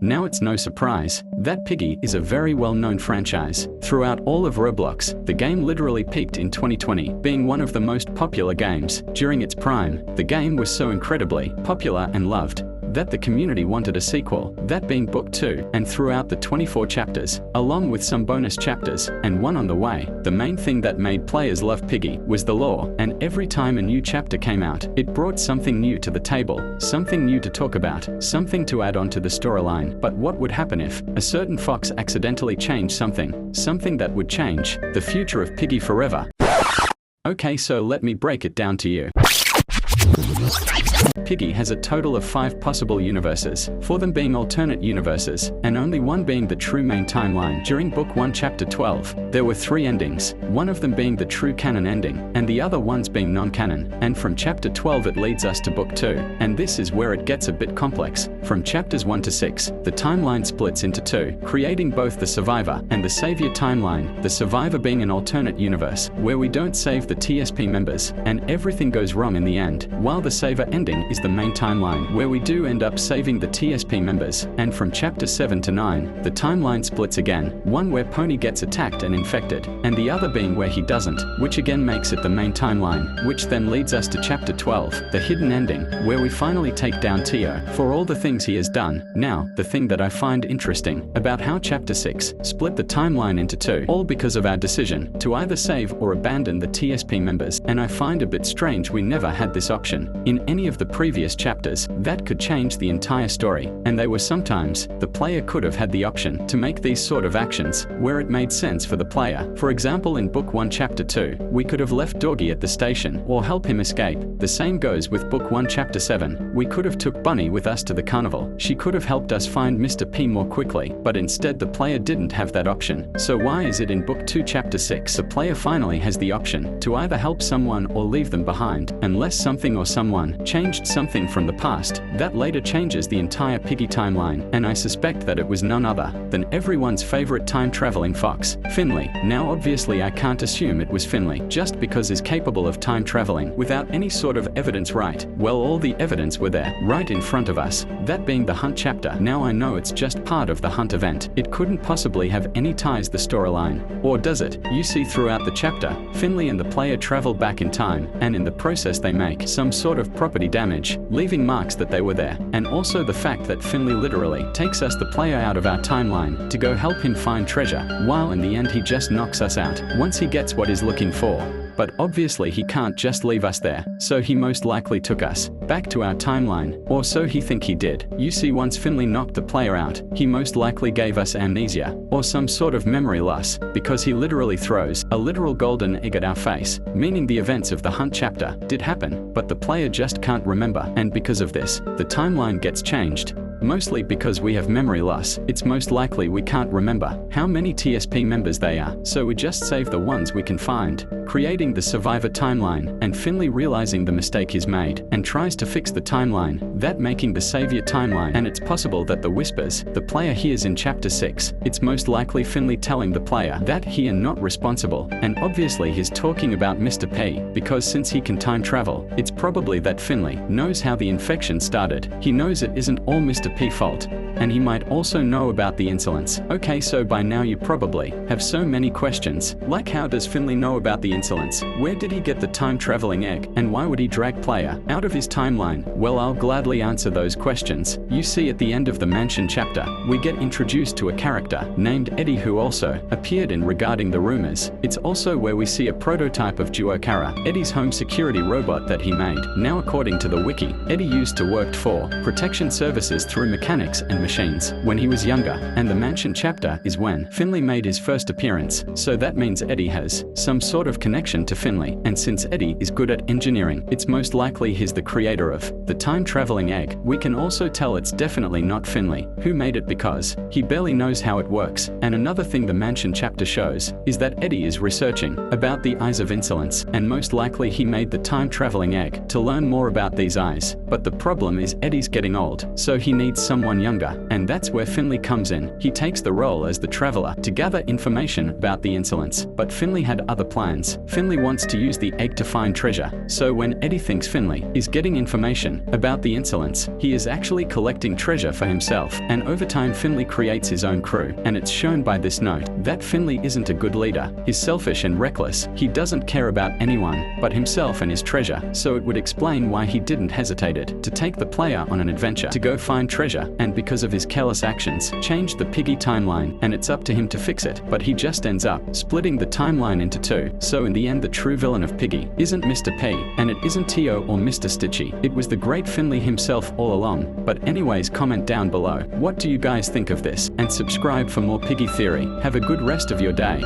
Now it's no surprise that Piggy is a very well-known franchise. Throughout all of Roblox, the game literally peaked in 2020, being one of the most popular games. During its prime, the game was so incredibly popular and loved that the community wanted a sequel, that being Book 2, and throughout the 24 chapters, along with some bonus chapters, and one on the way. The main thing that made players love Piggy was the lore, and every time a new chapter came out, it brought something new to the table, something new to talk about, something to add on to the storyline. But what would happen if a certain fox accidentally changed something that would change the future of Piggy forever? Okay, so let me break it down to you. Piggy has a total of 5 possible universes, 4 of them being alternate universes, and only one being the true main timeline. During Book 1 Chapter 12, there were 3 endings, one of them being the true canon ending, and the other ones being non-canon. And from Chapter 12 it leads us to Book 2, and this is where it gets a bit complex. From Chapters 1 to 6, the timeline splits into 2, creating both the Survivor and the Savior timeline, the Survivor being an alternate universe, where we don't save the TSP members, and everything goes wrong in the end, while the Savior ending is the main timeline, where we do end up saving the TSP members. And from Chapter 7 to 9, the timeline splits again, one where Pony gets attacked and infected, and the other being where he doesn't, which again makes it the main timeline, which then leads us to Chapter 12, the hidden ending, where we finally take down Tio for all the things he has done. Now, the thing that I find interesting about how Chapter 6 split the timeline into 2, all because of our decision to either save or abandon the TSP members, and I find a bit strange we never had this option in any of the previous chapters. That could change the entire story, and they were sometimes the player could have had the option to make these sort of actions where it made sense for the player. For example, in Book 1 Chapter 2, we could have left Doggy at the station or help him escape. The same goes with Book 1 Chapter 7. We could have took Bunny with us to the carnival. She could have helped us find Mr. P more quickly, but instead the player didn't have that option. So why is it in Book 2 Chapter 6 the player finally has the option to either help someone or leave them behind, unless something or someone changed something from the past that later changes the entire Piggy timeline? And I suspect that it was none other than everyone's favorite time-traveling fox, Finley. Now obviously I can't assume it was Finley just because he's capable of time traveling without any sort of evidence, right? Well, all the evidence were there right in front of us, that being the hunt chapter. Now I know it's just part of the hunt event. It couldn't possibly have any ties the storyline, or does it? You see, throughout the chapter, Finley and the player travel back in time, and in the process they make some sort of property damage, leaving marks that they were there. And also the fact that Finley literally takes us, the player, out of our timeline to go help him find treasure, while in the end he just knocks us out once he gets what he's looking for. But obviously he can't just leave us there, so he most likely took us back to our timeline, or so he think he did. You see, once Finley knocked the player out, he most likely gave us amnesia, or some sort of memory loss, because he literally throws a literal golden egg at our face, meaning the events of the hunt chapter did happen, but the player just can't remember. And because of this, the timeline gets changed. Mostly because we have memory loss, it's most likely we can't remember how many TSP members they are, so we just save the ones we can find, creating the Survivor timeline. And Finley, realizing the mistake he's made, and tries to fix the timeline, that making the Savior timeline. And it's possible that the whispers the player hears in Chapter 6, it's most likely Finley telling the player that he are not responsible. And obviously he's talking about Mr. P, because since he can time travel, it's probably that Finley knows how the infection started. He knows it isn't all Mr. P fault, and he might also know about the insolence. Okay, so by now you probably have so many questions, like how does Finley know about the insolence? Where did he get the time-traveling egg? And why would he drag player out of his timeline? Well, I'll gladly answer those questions. You see, at the end of the mansion chapter, we get introduced to a character named Eddie, who also appeared in Regarding the Rumors. It's also where we see a prototype of Duo Kara, Eddie's home security robot that he made. Now, according to the wiki, Eddie used to work for protection services through mechanics and machines when he was younger, and the mansion chapter is when Finley made his first appearance, so that means Eddie has some sort of connection to Finley. And since Eddie is good at engineering, it's most likely he's the creator of the time-traveling egg. We can also tell it's definitely not Finley who made it, because he barely knows how it works. And another thing the mansion chapter shows is that Eddie is researching about the eyes of insolence, and most likely he made the time-traveling egg to learn more about these eyes. But the problem is Eddie's getting old, so he needs someone younger treasure, and that's where Finley comes in. He takes the role as the traveler to gather information about the insolence. But Finley had other plans. Finley wants to use the egg to find treasure. So when Eddie thinks Finley is getting information about the insolence, he is actually collecting treasure for himself. And over time, Finley creates his own crew, and it's shown by this note that Finley isn't a good leader. He's selfish and reckless. He doesn't care about anyone but himself and his treasure. So it would explain why he didn't hesitated to take the player on an adventure to go find treasure, and because of his careless actions, changed the piggy timeline, and it's up to him to fix it. But he just ends up splitting the timeline into two. So in the end, the true villain of Piggy isn't Mr. P, and it isn't Tio or Mr. Stitchy. It was the great Finley himself all along. But anyways, comment down below. What do you guys think of this? And subscribe for more Piggy theory. Have a good rest of your day.